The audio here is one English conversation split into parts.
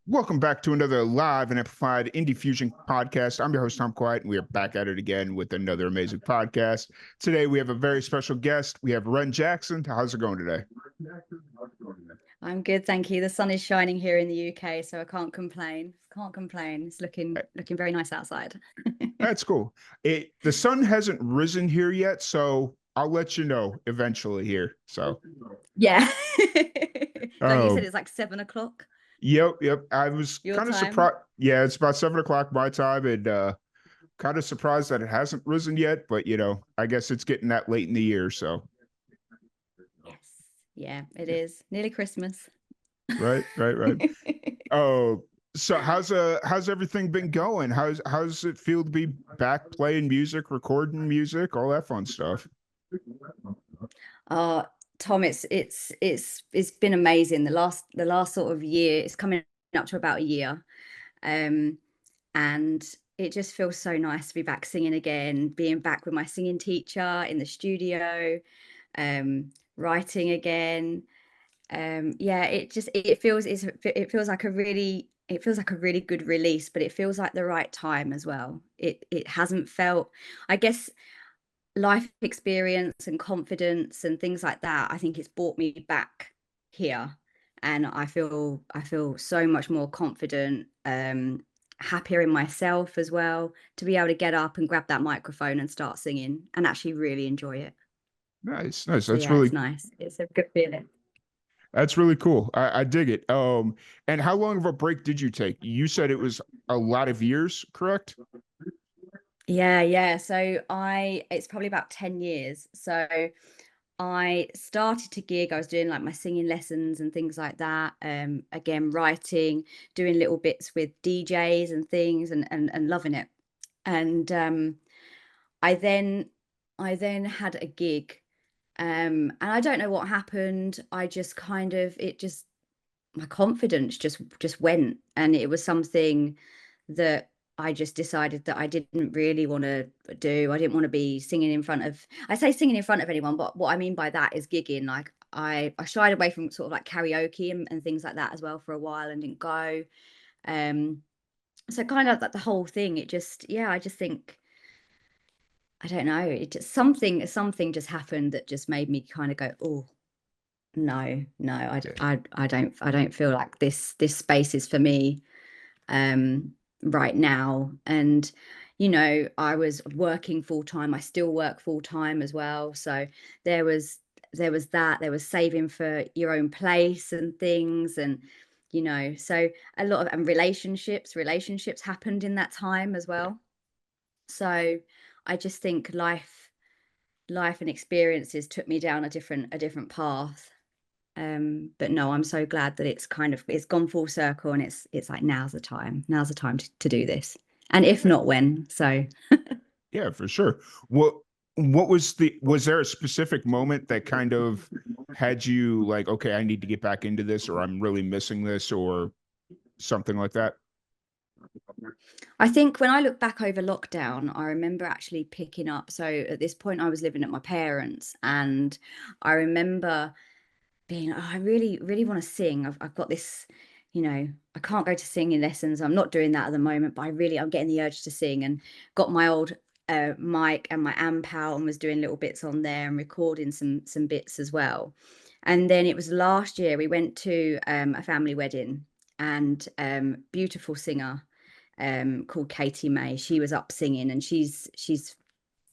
Welcome back to another live and amplified Indie Fusion podcast. I'm your host, Tom Quiet, and we are back at it again with another amazing podcast. Today, we have a very special guest. We have Ren Jackson. How's it going today? I'm good, thank you. The sun is shining here in the UK, so I can't complain. Can't complain. It's looking very nice outside. That's cool. The sun hasn't risen here yet, so I'll let you know eventually here. So, Yeah. Don't you said oh, it's like 7 o'clock yep. I was your kind of time? surprised. Yeah, it's about 7 o'clock my time, and kind of surprised that it hasn't risen yet. But I guess it's getting that late in the year. So, Yes. Yeah, it is. Nearly Christmas. right. Oh, so how's everything been going? How's it feel to be back playing music, recording music, all that fun stuff? Uh Tom, it's been amazing. The last sort of year, it's coming up to about a year. Um and it just feels so nice to be back singing again, being back with my singing teacher in the studio, writing again. Yeah, it feels like a really good release, but it feels like the right time as well. It hasn't felt, I guess, life experience and confidence and things like that. I think it's brought me back here, and I feel so much more confident, happier in myself as well, to be able to get up and grab that microphone and start singing and actually really enjoy it. Nice. So yeah, it's nice. It's a good feeling. That's really cool. I dig it. And how long of a break did you take? You said it was a lot of years, correct? Yeah. So it's probably about 10 years. So I started to gig. I was doing like my singing lessons and things like that. Again, writing, doing little bits with DJs and things, and loving it. And I then I then had a gig. And I don't know what happened. I just kind of it just my confidence just went, and it was something that I just decided that I didn't really want to do. I didn't want to be singing in front of, I say singing in front of anyone, but what I mean by that is gigging. Like I shied away from sort of like karaoke and things like that as well for a while and didn't go. Um so kind of like the whole thing, it just, yeah, I just think, I don't know, it just something just happened that just made me kind of go, oh no, Yeah. I don't feel like this space is for me, right now. And I was working full time. I still work full time as well, so there was there was saving for your own place and things. And so a lot of, and relationships happened in that time as well. So I just think life and experiences took me down a different path. But no, I'm so glad that it's gone full circle, and it's like now's the time to do this, and if Yeah, not, when. So yeah, for sure. Was there a specific moment that kind of had you like, okay, I need to get back into this, or I'm really missing this, or something like that? I think when I look back over lockdown, I remember actually picking up. So at this point, I was living at my parents', and I remember being, oh, I really want to sing. I've got this, I can't go to singing lessons. I'm not doing that at the moment, but I'm getting the urge to sing, and got my old mic and my amp out and was doing little bits on there and recording some bits as well. And then it was last year we went to a family wedding, and beautiful singer called Katie May. She was up singing, and she's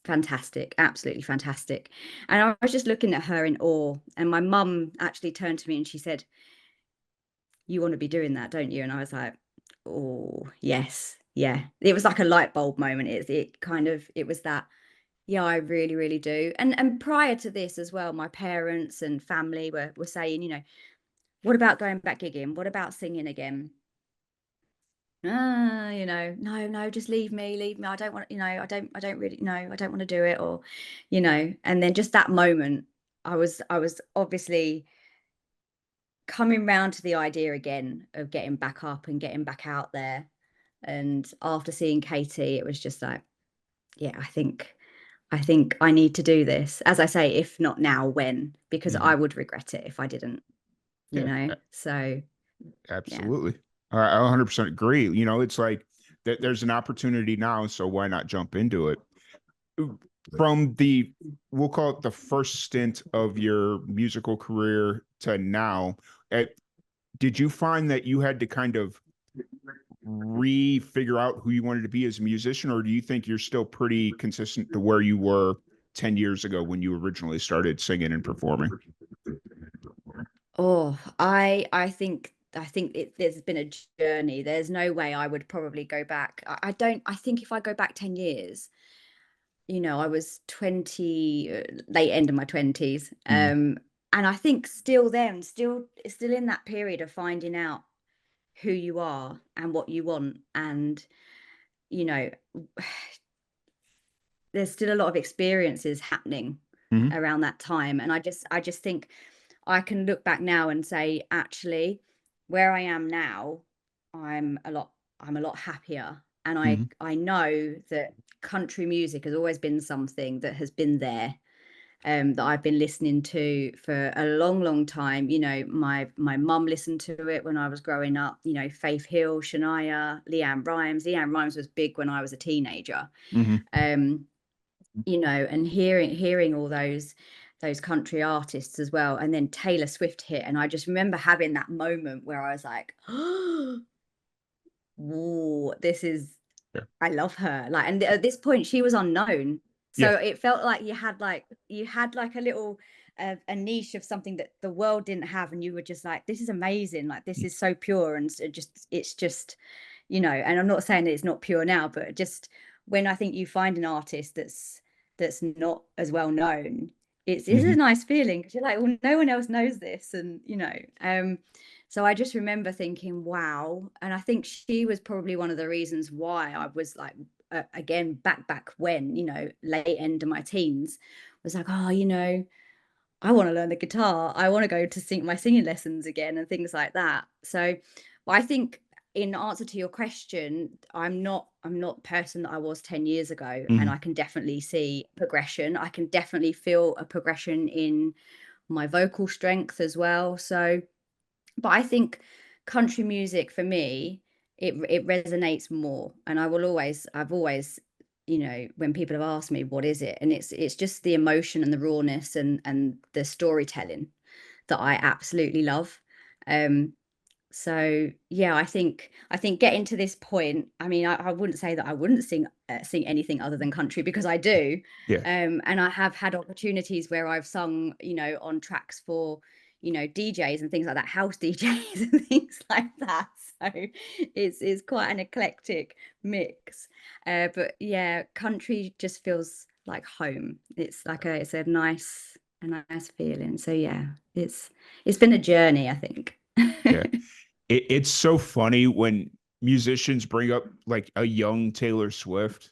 fantastic, absolutely fantastic. And I was just looking at her in awe. And my mum actually turned to me and she said, "You want to be doing that, don't you?" And I was like, "Oh, yes, yeah." It was like a light bulb moment. It was that, yeah, I really do. And prior to this as well, my parents and family were saying, what about going back gigging? What about singing again? No, just leave me. I don't want, I don't really, no, I don't want to do it. Or, and then just that moment, I was obviously coming round to the idea again of getting back up and getting back out there. And after seeing Katie, it was just like, yeah, I think I need to do this. As I say, if not now, when? Because Hmm. I would regret it if I didn't, Yeah, So yeah. absolutely. I 100% agree. You know, it's like that there's an opportunity now, so why not jump into it? From the, we'll call it the first stint of your musical career to now, at, did you find that you had to kind of re-figure out who you wanted to be as a musician, or do you think you're still pretty consistent to where you were 10 years ago when you originally started singing and performing? Oh, I think there's been a journey. There's no way I would probably go back. I don't. I think if I go back 10 years, I was 20, late end of my 20s, Mm-hmm. and I think still then, still in that period of finding out who you are and what you want, and you know, there's still a lot of experiences happening Mm-hmm. around that time, and I just think I can look back now and say, actually, where I am now, I'm a lot happier. And Mm-hmm. I know that country music has always been something that has been there, that I've been listening to for a long, long time. My mum listened to it when I was growing up, Faith Hill, Shania, Leanne Rhymes. Leanne Rhymes was big when I was a teenager. Mm-hmm. Um, and hearing all those country artists as well, and then Taylor Swift hit, and I just remember having that moment where I was like, "Whoa, this is Yeah. I love her." Like, and at this point, she was unknown, Yeah. so it felt like you had a little a niche of something that the world didn't have, and you were just like, "This is amazing! Like, this is so pure," and it's just, And I'm not saying that it's not pure now, but just when I think you find an artist that's not as well known, it's Mm-hmm. a nice feeling because you're like, well, no one else knows this, and so I just remember thinking, wow. And I think she was probably one of the reasons why I was like, again, back when, late end of my teens, was like, oh, I want to learn the guitar. I want to go to my singing lessons again and things like that. So I think, in answer to your question, I'm not the person that I was 10 years ago. And Mm-hmm. I can definitely see progression. I can definitely feel a progression in my vocal strength as well. So, but I think country music for me, it resonates more. And I've always, when people have asked me what is it, and it's just the emotion and the rawness and the storytelling that I absolutely love. Um, so yeah, I think getting to this point, I mean, I wouldn't say that I wouldn't sing anything other than country, because I do. Yeah. And I have had opportunities where I've sung, on tracks for, DJs and things like that, house DJs and things like that. So it's quite an eclectic mix. But yeah, country just feels like home. It's a nice feeling. So yeah, it's been a journey, I think. Yeah. It's so funny when musicians bring up like a young Taylor Swift,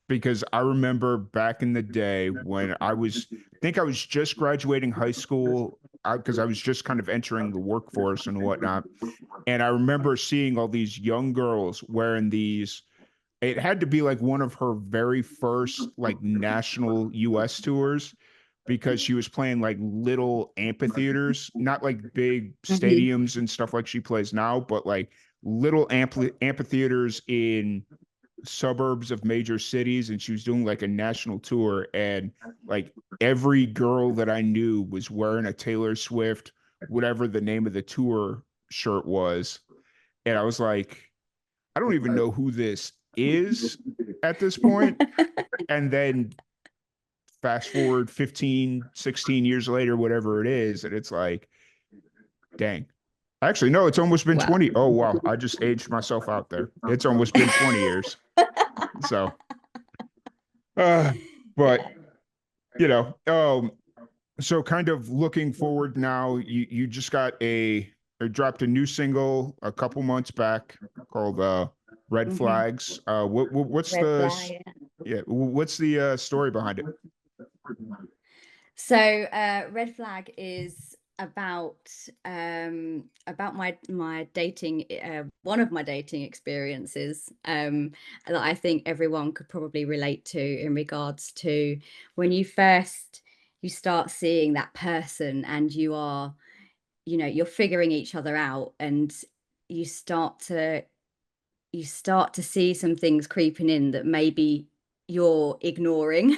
because I remember back in the day when I think I was just graduating high school, because I was just kind of entering the workforce and whatnot. And I remember seeing all these young girls wearing these. It had to be like one of her very first like national US tours, because she was playing like little amphitheaters, not like big Mhm. stadiums and stuff like she plays now, but like little amphitheaters in suburbs of major cities. And she was doing like a national tour, and like every girl that I knew was wearing a Taylor Swift, whatever the name of the tour shirt was. And I was like, I don't even know who this is at this point. And then fast forward 15, 16 years later, whatever it is, and it's like, dang. Actually, no, it's almost been Wow. 20. Oh, wow. I just aged myself out there. It's almost been 20 years. So, uh, but, Yeah. you know, so kind of looking forward now, you just got or dropped a new single a couple months back called Red Mhm. Flags. What's Red the flag. yeah, what's the story behind it? So, red flag is about my dating, one of my dating experiences, that I think everyone could probably relate to, in regards to when you start seeing that person, and you're figuring each other out, and you start to see some things creeping in that maybe you're ignoring,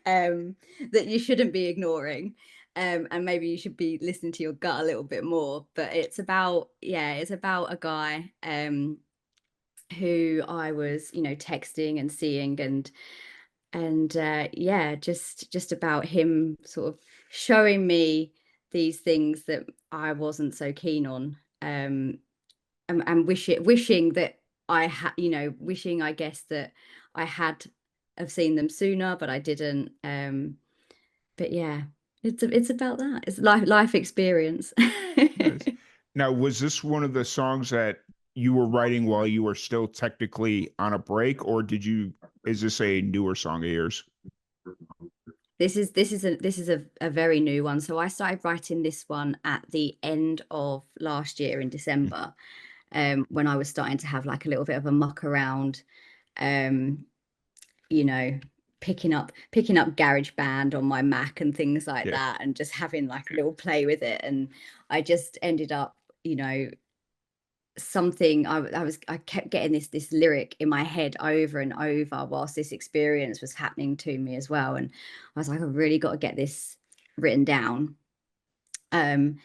that you shouldn't be ignoring. And maybe you should be listening to your gut a little bit more. But it's about, it's about a guy who I was, texting and seeing, and just about him sort of showing me these things that I wasn't so keen on. And wishing that I had, wishing, I guess, that I had have seen them sooner, but I didn't. But yeah, it's about that. It's life experience. Nice. Now, was this one of the songs that you were writing while you were still technically on a break, or is this a newer song of yours? This is a very new one. So I started writing this one at the end of last year in Mm. December, when I was starting to have like a little bit of a muck around, um, you know, picking up GarageBand on my Mac and things like Yeah. that, and just having like a little play with it. And I just ended up, something I kept getting this lyric in my head over and over whilst this experience was happening to me as well. And I was like, I've really got to get this written down. Um,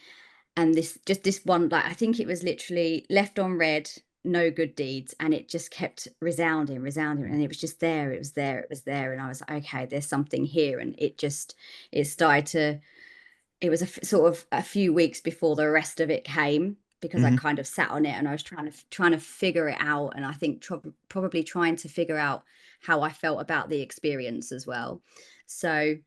and this one, like, I think it was literally left on red, no good deeds, and it just kept resounding, and it was just there, and I was like, okay, there's something here. And it started to, it was sort of a few weeks before the rest of it came, because I Hmm. kind of sat on it and I was trying to figure it out, and I think probably trying to figure out how I felt about the experience as well. So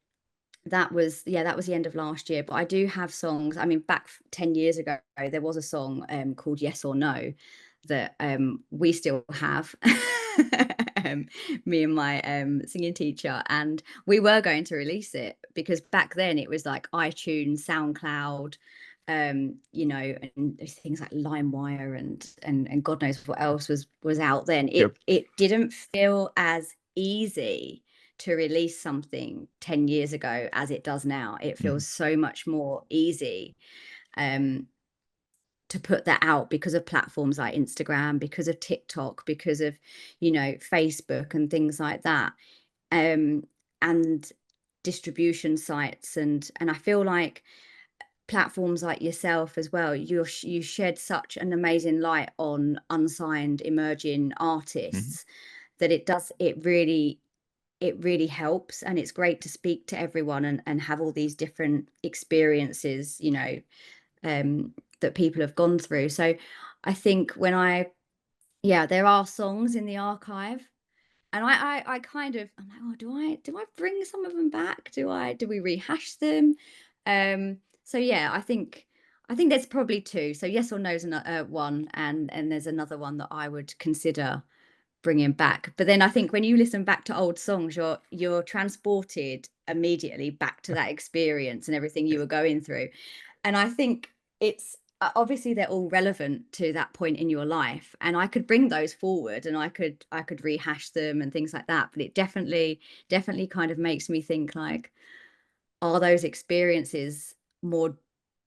that was the end of last year. But I do have songs. I mean, back 10 years ago, there was a song called Yes or No that we still have. um, Me and my singing teacher, and we were going to release it, because back then it was like iTunes, SoundCloud, and things like LimeWire and God knows what else was out then. Yep. It didn't feel as easy to release something 10 years ago as it does now. It Hmm. feels so much more easy um, to put that out, because of platforms like Instagram, because of TikTok, because of, Facebook and things like that. And distribution sites, and I feel like platforms like yourself as well, you shed such an amazing light on unsigned emerging Hmm. artists, that it really helps. And it's great to speak to everyone, and have all these different experiences, that people have gone through. So I think there are songs in the archive, and I kind of, I'm like, oh, do I bring some of them back? Do we rehash them? So yeah, I think there's probably two. So Yes or No's another one, and there's another one that I would consider bringing back. But then I think when you listen back to old songs, you're transported immediately back to that experience and everything you were going through. And I think it's obviously they're all relevant to that point in your life, and I could bring those forward, and I could rehash them and things like that. But it definitely kind of makes me think, like, are those experiences more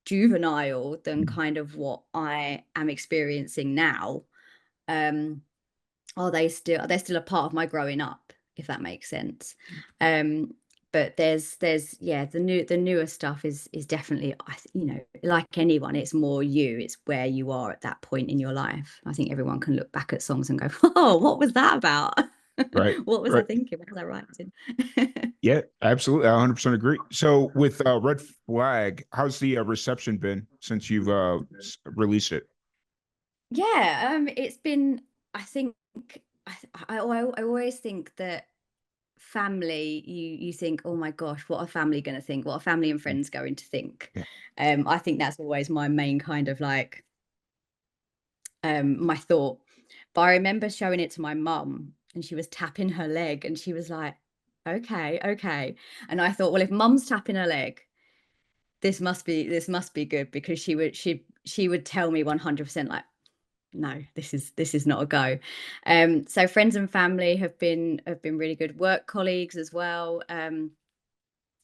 juvenile than kind of what I am experiencing now? Um, are they still a part of my growing up, if that makes sense? But there's the newer stuff is definitely, like anyone, it's more it's where you are at that point in your life. I think everyone can look back at songs and go, oh, what was that about? Right. What was I Right. thinking? What was I writing? Yeah, absolutely. I 100% agree. So with Red Flag, how's the reception been since you've released it? Yeah, it's been, I think, I always think that family, you think, oh my gosh, what are family going to think? What are family and Mm. friends going to think? Yeah. I think that's always my main kind of like my thought. But I remember showing it to my mum, and she was tapping her leg, and she was like, okay, okay. And I thought, well, if mum's tapping her leg, this must be good, because she would tell me 100%, like, no, this is not a go. So friends and family have been really good. Work colleagues as well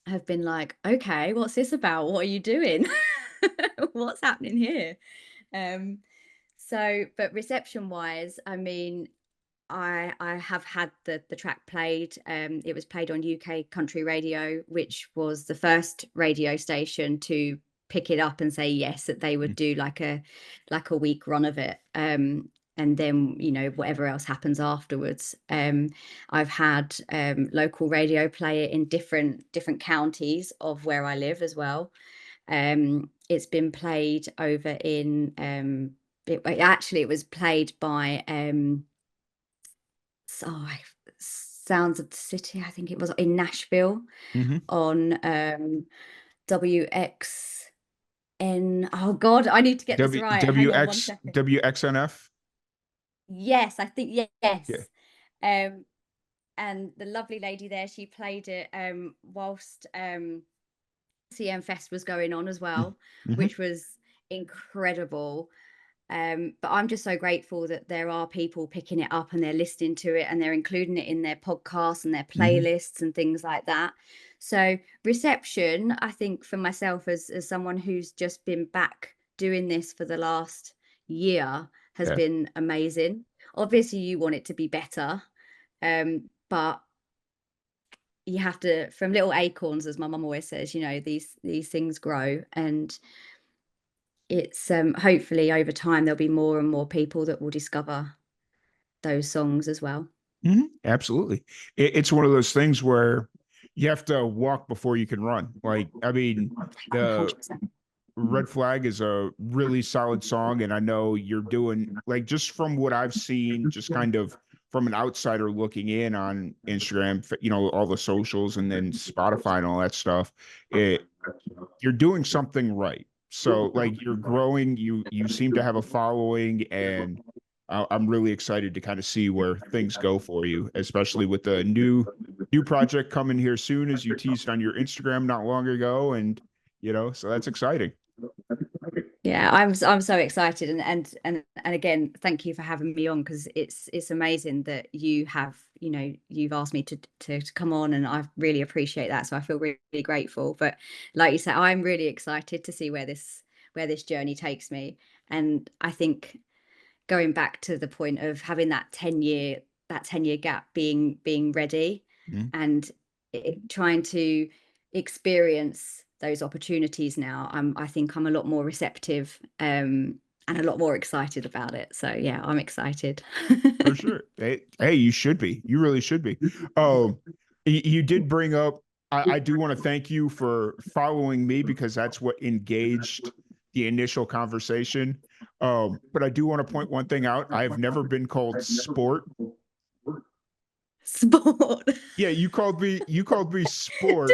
have been like, okay, what's this about? What are you doing? What's happening here? So, but reception wise, I mean, I have had the track played. It was played on UK Country Radio, which was the first radio station to pick it up and say yes, that they would do like a week run of it. And then, you know, whatever else happens afterwards. I've had local radio play it in different counties of where I live as well. It's been played over in it was played by Sounds of the City, I think it was in Nashville Mm-hmm. on WXN. Oh God, I need to get this right. Hang on one second. WXNF. Yes, I think Yeah. yes. And the lovely lady there, she played it whilst CM Fest was going on as well, Mm-hmm. which was incredible. But I'm just so grateful that there are people picking it up and they're listening to it and they're including it in their podcasts and their playlists and things like that. So reception, I think for myself as someone who's just been back doing this for the last year has Yeah. been amazing. Obviously you want it to be better, but you have to, from little acorns, as my mum always says, you know, these things grow, and it's hopefully over time there'll be more and more people that will discover those songs as well. Absolutely. It's one of those things where you have to walk before you can run. Like, I mean, the 100%. Red Flag is a really solid song, and I know you're doing, like, just from what I've seen, just kind of from an outsider looking in on Instagram, you know, all the socials and then Spotify and all that stuff. You're doing something right. So like you're growing, you seem to have a following, and I'm really excited to kind of see where things go for you, especially with the new project coming here soon, as you teased on your Instagram not long ago, and you know, so that's exciting. Yeah, I'm so excited, and again, thank you for having me on, because it's amazing that you have, you know, you've asked me to come on, and I really appreciate that. So I feel really, really grateful. But like you said, I'm really excited to see where this journey takes me. And I think going back to the point of having that 10-year gap being ready, Mhm. and trying to experience those opportunities now, I think I'm a lot more receptive and a lot more excited about it. So yeah, I'm excited. For sure. Hey, you should be. You really should be. You did bring up. I do want to thank you for following me, because that's what engaged the initial conversation. But I do want to point one thing out. I have never been called sport. Sport. Yeah, you called me sport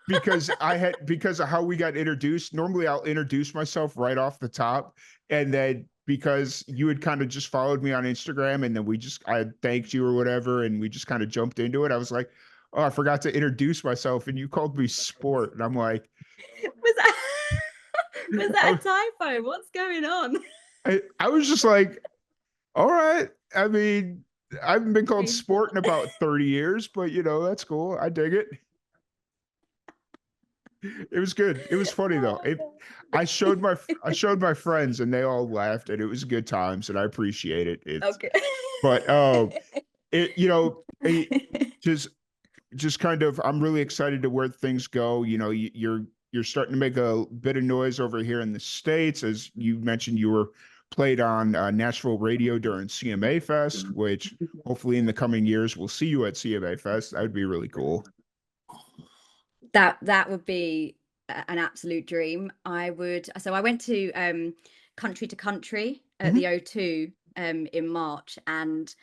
because of how we got introduced. Normally I'll introduce myself right off the top, and then because you had kind of just followed me on Instagram, and then I thanked you or whatever, and we just kind of jumped into it. I was like, oh, I forgot to introduce myself, and you called me sport, and I'm like, Was that was that I, a typo? What's going on? I was just like, all right. I mean, I haven't been called Brain sport in fart. about 30 years, but you know, that's cool. I dig it. It was good. It was funny though. Oh I showed my friends, and they all laughed, and it was good times, and I appreciate it. my It's God. but Okay. it you know just kind of, I'm really excited to where things go. You know, you're starting to make a bit of noise over here in the States, as you mentioned. You were played on Nashville radio during CMA Fest, which hopefully in the coming years we'll see you at CMA Fest. That would be really cool. That would be an absolute dream. I went to Country to Country at Mhm. the O2 in March, and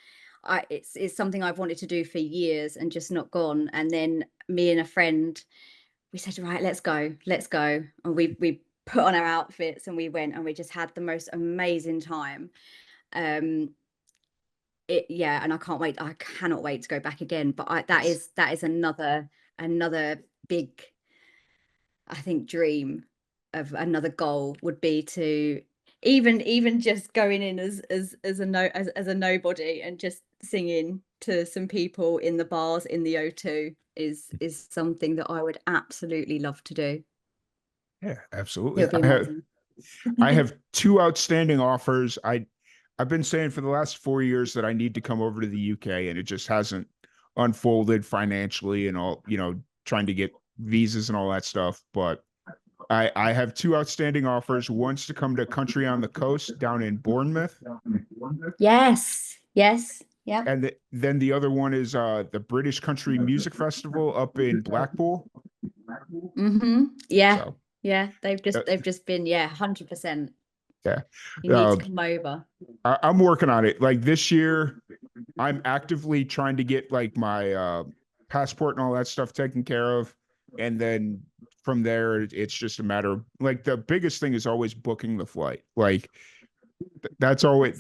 it's something I've wanted to do for years and just not gone. And then me and a friend, we said, right, let's go. And we put on our outfits and we went, and we just had the most amazing time. Um yeah, and I cannot wait to go back again. But that is another big, I think, dream of another goal would be to even just going in as a no as a nobody and just singing to some people in the bars in the O2 is something that I would absolutely love to do. Yeah, It absolutely. would be amazing. I have two outstanding offers. I've been saying for the last 4 years that I need to come over to the UK, and it just hasn't unfolded financially and all, trying to get visas and all that stuff. But I have two outstanding offers. One's to come to Country on the Coast down in Bournemouth, Yes, yes, yep. and then the other one is the British Country Music Festival up in Blackpool. Yeah, So yeah. They've uh, just been, yeah, 100%. yeah, You need to come over. I'm working on it. Like this year, I'm actively trying to get like my passport and all that stuff taken care of. And then from there, it's just a matter of like the biggest thing is always booking the flight. Like that's always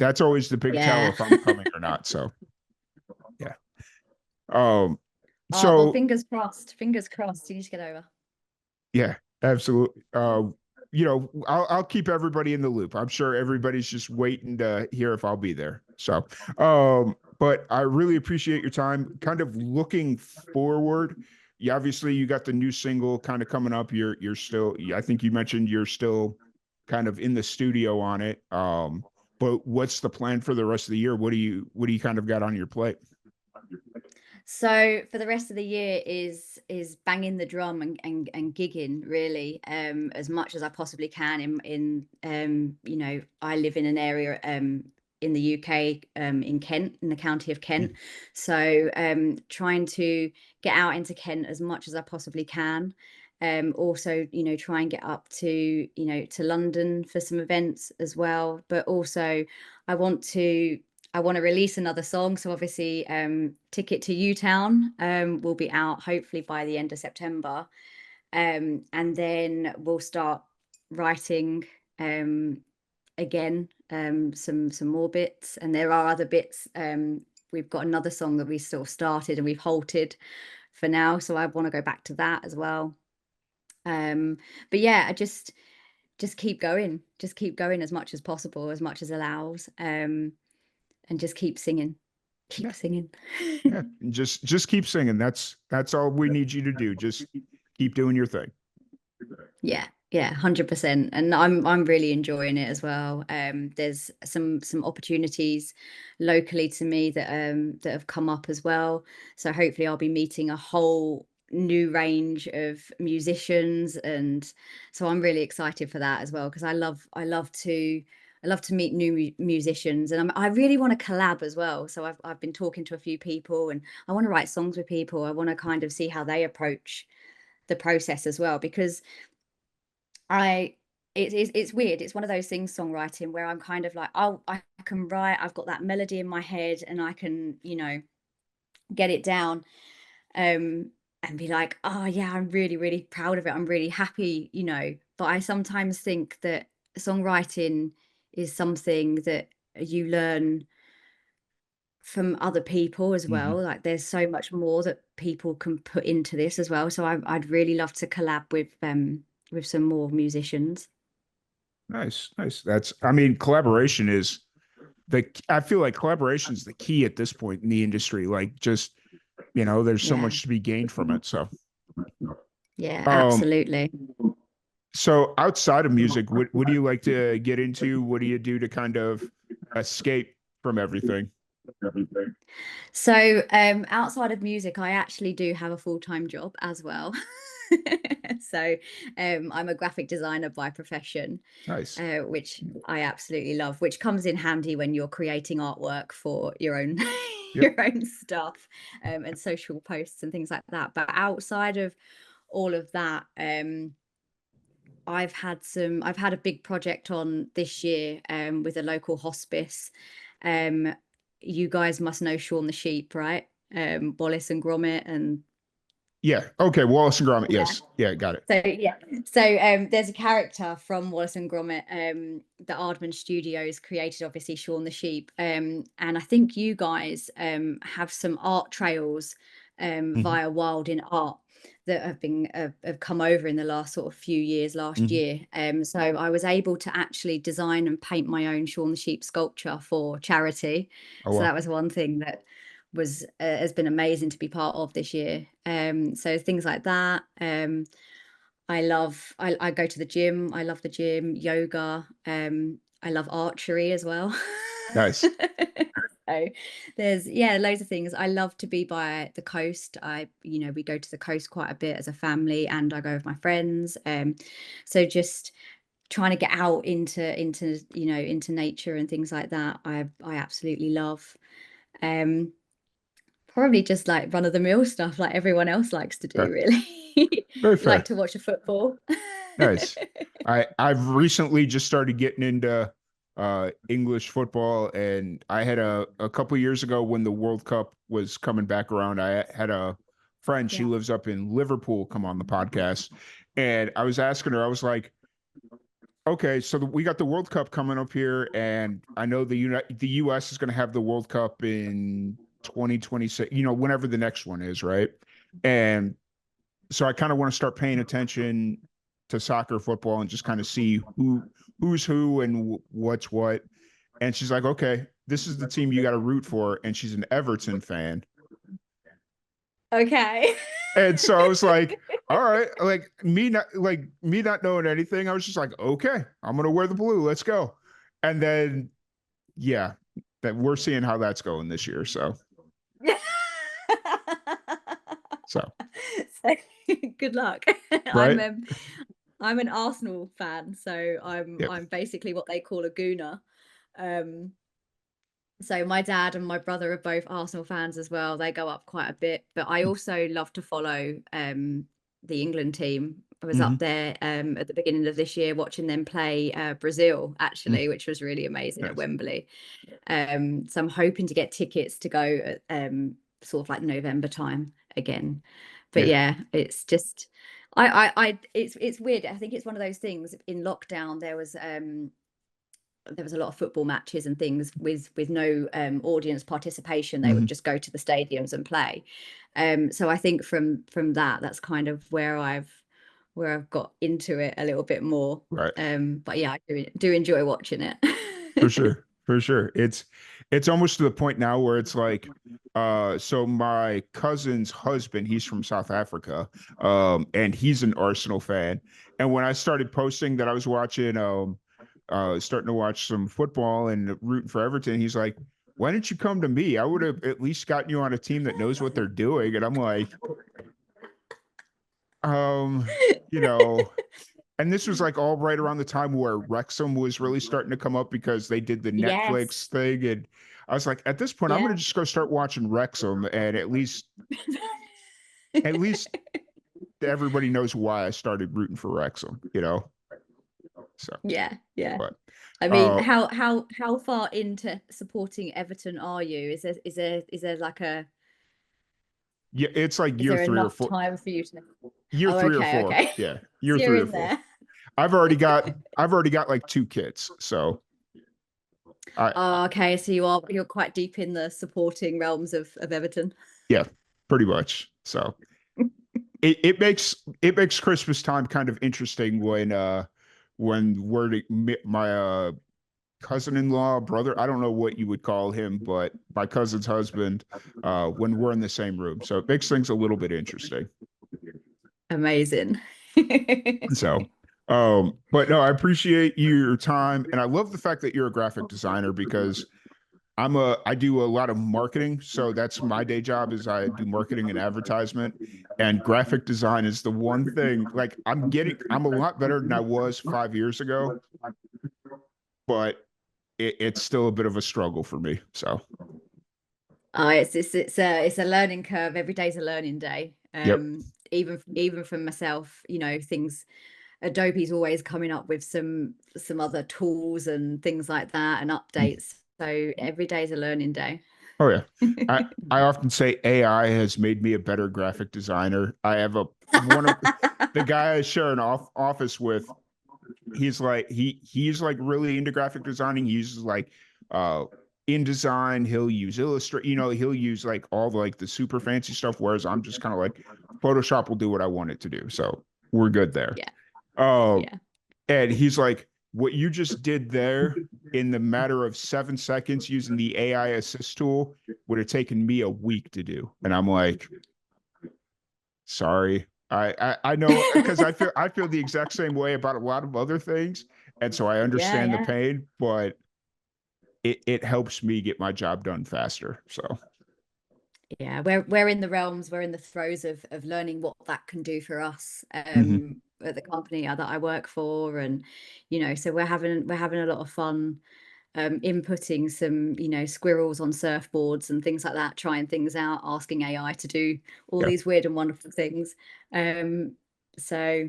the big tell Yeah. if I'm coming or not. So yeah. Um Oh, well, so fingers crossed. Fingers crossed. You need to get over. yeah, absolutely. I'll keep everybody in the loop. I'm sure everybody's just waiting to hear if I'll be there. So, but I really appreciate your time. Kind of looking forward. You got the new single kind of coming up. You're still. I think you mentioned you're still kind of in the studio on it. But what's the plan for the rest of the year? What do you kind of got on your plate? So for the rest of the year is banging the drum and gigging really, as much as I possibly can I live in an area in the UK, in Kent, in the county of Kent. Mhm. So trying to get out into Kent as much as I possibly can. Also, try and get up to London for some events as well. But also I want to I want to release another song. So obviously, Ticket to U Town will be out hopefully by the end of September. And then we'll start writing again, some more bits. And there are other bits. We've got another song that we sort of started and we've halted for now. So I want to go back to that as well. Um, but yeah, I just keep going as much as possible, as much as allows. And just keep Yeah, singing. yeah. Just keep singing. That's all we need you to do. Just keep doing your thing. Yeah, yeah, 100%. And I'm really enjoying it as well. There's some opportunities locally to me that have come up as well. So hopefully I'll be meeting a whole new range of musicians, and so I'm really excited for that as well, because I love to meet new musicians, and I really want to collab as well. So I've been talking to a few people, and I want to write songs with people. I want to kind of see how they approach the process as well, because I it's weird. It's one of those things, songwriting, where I'm kind of like, oh, I can write. I've got that melody in my head, and I can, get it down, and be like, oh yeah, I'm really, really proud of it. I'm really happy. But I sometimes think that songwriting is something that you learn from other people as well. Mhm. Like there's so much more that people can put into this as well. So I'd really love to collab with some more musicians. Nice, nice. I mean, collaboration is I feel like collaboration is the key at this point in the industry. Like, just, there's so Yeah. much to be gained from it. So, Yeah, um, absolutely. so outside of music, what do you like to get into? What do you do to kind of escape from everything? So, outside of music, I actually do have a full-time job as well. So, I'm a graphic designer by profession, Nice. which I absolutely love, which comes in handy when you're creating artwork for your own Yep. your own stuff, and social posts and things like that. But outside of all of that, I've had a big project on this year, with a local hospice. Um, you guys must know Shaun the Sheep, right? Wallace and Gromit, and Yeah. Okay. Wallace and Gromit. yeah. Yes. Yeah. Got it. So yeah, so there's a character from Wallace and Gromit, that Aardman Studios created, obviously Shaun the Sheep, and I think you guys have some art trails Hmm. via Wild in Art that have come over in the last sort of few years, last Hmm. year. So I was able to actually design and paint my own Shaun the Sheep sculpture for charity. Oh So well. that was one thing that has been amazing to be part of this year. So things like that. I go to the gym. I love the gym, yoga. I love archery as well. Nice. So there's, yeah, loads of things. I love to be by the coast. We go to the coast quite a bit as a family, and I go with my friends. So just trying to get out into nature and things like that, I absolutely love. Um, Probably just like run of the mill stuff like everyone else likes to do, Okay. really. Very Like fair. to watch a football. Nice. I've recently just started getting into English football, and I had a couple years ago when the World Cup was coming back around, I had a friend, she Yeah. lives up in Liverpool, come on the podcast. And I was asking her, I was like, okay, so we got the World Cup coming up here, and I know the US is going to have the World Cup in 2026, whenever the next one is, right? And so I kind of want to start paying attention to soccer, football, and just kind of see who's who and what's what. And she's like, okay, this is the team you got to root for, and she's an Everton fan. Okay. And so I was like, all right, like me not knowing anything, I was just like, okay, I'm gonna wear the blue. Let's go. And then yeah, that we're seeing how that's going this year. So So, good luck. right. I'm an Arsenal fan, so Yep. I'm basically what they call a gooner. Um, so my dad and my brother are both Arsenal fans as well. They go up quite a bit, but I also love to follow the England team. I was Mm-hmm. up there at the beginning of this year watching them play Brazil, Mm-hmm. actually, which was really amazing at Nice. Wembley. So I'm hoping to get tickets to go at sort of like November time again. But Yeah. yeah, it's just it's weird. I think it's one of those things. In lockdown, there was a lot of football matches and things with no audience participation. They Mm-hmm. would just go to the stadiums and play. So I think from that's kind of where I've got into it a little bit more. Right. But yeah, I do enjoy watching it. For sure. For sure. It's almost to the point now where it's like, so my cousin's husband, he's from South Africa, and he's an Arsenal fan. And when I started posting that I was watching, starting to watch some football and rooting for Everton, he's like, why didn't you come to me? I would have at least gotten you on a team that knows what they're doing. And I'm like, um, you know, and this was like all right around the time where Wrexham was really starting to come up because they did the Netflix Yes. thing. And I was like, at this point, I'm going Yeah. to just go start watching Wrexham, and at least everybody knows why I started rooting for Wrexham. So, Yeah, yeah. but I mean, uh, how far into supporting Everton are you? Is there like a yeah, it's like is year there three or enough four, time for you to? year Oh, three or okay, four. okay. Yeah, year So you're three or in four. there. I've already got like two kids. So I, Oh, okay. So you're quite deep in the supporting realms of Everton. yeah, pretty much. So it makes Christmas time kind of interesting when my cousin-in-law, brother, I don't know what you would call him, but my cousin's husband, when we're in the same room. So it makes things a little bit interesting. Amazing. So but no, I appreciate your time, and I love the fact that you're a graphic designer because I do a lot of marketing. So that's my day job is I do marketing and advertisement, and graphic design is the one thing like I'm a lot better than I was 5 years ago, but it's still a bit of a struggle for me. So, Oh, it's a learning curve. Every day's a learning day. yep. Even for myself, things Adobe's always coming up with some other tools and things like that and updates. So every day is a learning day. Oh yeah. I often say AI has made me a better graphic designer. I have one of the guy I share an office with. He's like really into graphic designing. He uses like uh InDesign. He'll use Illustrator. He'll use like all the super fancy stuff. Whereas I'm just kind of like Photoshop will do what I want it to do. So we're good there. Yeah, Uh, yeah. and he's like, what you just did there in the matter of 7 seconds using the AI assist tool would have taken me a week to do. And I'm like, sorry. I know because I feel the exact same way about a lot of other things, and so I Yeah, understand the yeah. pain, but it helps me get my job done faster. So Yeah, we're in the realms, we're in the throes of learning what that can do for us mhm. at the company that I work for, and so we're having a lot of fun inputting some squirrels on surfboards and things like that, trying things out, asking AI to do all Yeah. these weird and wonderful things. So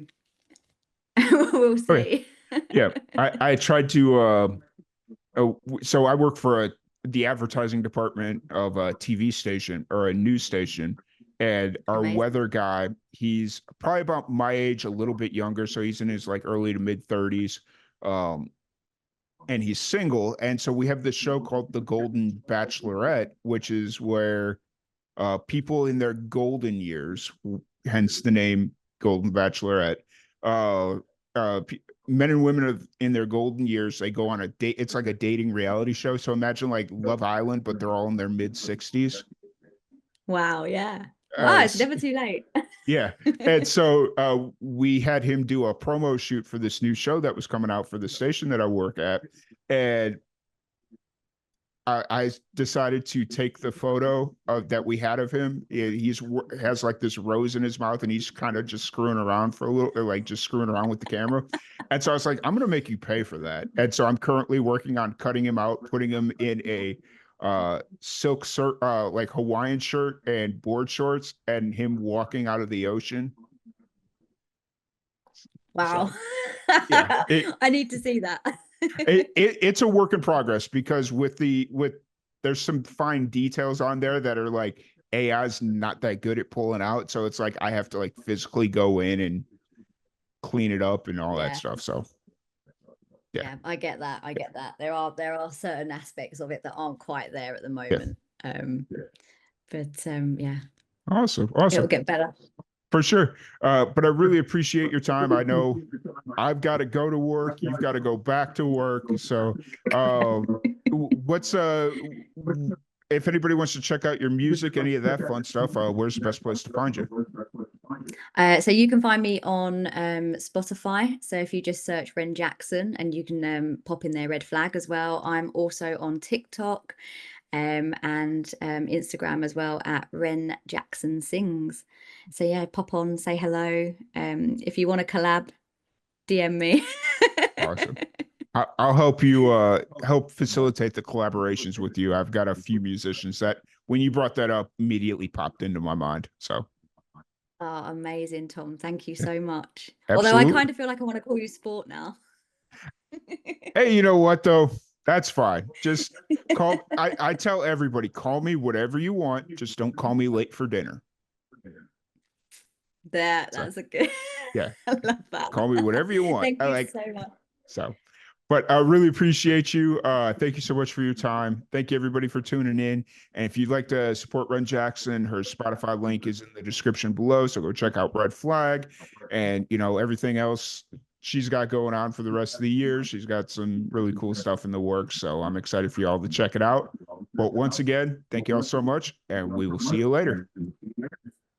we'll Okay. see. Yeah. I tried to so I work for the advertising department of a TV station or a news station, and our Amazing. weather guy, he's probably about my age, a little bit younger, so he's in his like early to mid 30s. Um, and he's single, and so we have this show called The Golden Bachelorette, which is where people in their golden years, hence the name Golden Bachelorette, uh, men and women in their golden years, they go on a date. It's like a dating reality show. So imagine like Love Island, but they're all in their mid 60s. Wow, yeah. Wow, it's It's never too late. Yeah. And so we had him do a promo shoot for this new show that was coming out for the station that I work at. And I decided to take the photo of that we had of him. He's has like this rose in his mouth, and he's kind of just screwing around for a little, like just screwing around with the camera. And so I was like, I'm gonna make you pay for that. And so I'm currently working on cutting him out, putting him in a silk like Hawaiian shirt and board shorts, and him walking out of the ocean. Wow. So yeah, I need to see that. it's a work in progress because with there's some fine details on there that are like AI's not that good at pulling out. So it's like I have to like physically go in and clean it up and all that Yeah. stuff. So yeah, Yeah, I get that. I get that. There are certain aspects of it that aren't quite there at the yeah. moment. But yeah, Awesome. it'll Awesome. get better. For sure. But I really appreciate your time. I know I've got to go to work. You've got to go back to work. So, what's if anybody wants to check out your music, any of that fun stuff, where's the best place to find you? So you can find me on Spotify. So if you just search Ren Jackson, and you can pop in their red flag as well. I'm also on TikTok and Instagram as well at Ren Jackson Sings. So yeah, pop on, say hello. If you want to collab, DM me. Awesome. I'll help you help facilitate the collaborations with you. I've got a few musicians that when you brought that up immediately popped into my mind. So Oh, amazing, Tom. Thank you so much. Although I absolutely. kind of feel like I want to call you sport now. Hey, you know what though? That's fine. Just call I tell everybody, call me whatever you want. Just don't call me late for dinner. So That's a good. yeah, I love that. call me whatever you want. Thank I you like so much. so but I really appreciate you. Thank you so much for your time. Thank you everybody for tuning in. And if you'd like to support Ren Jackson, her Spotify link is in the description below. So go check out Red Flag and everything else she's got going on for the rest of the year. She's got some really cool stuff in the works. So I'm excited for y'all to check it out. But once again, thank you all so much, and we will see you later.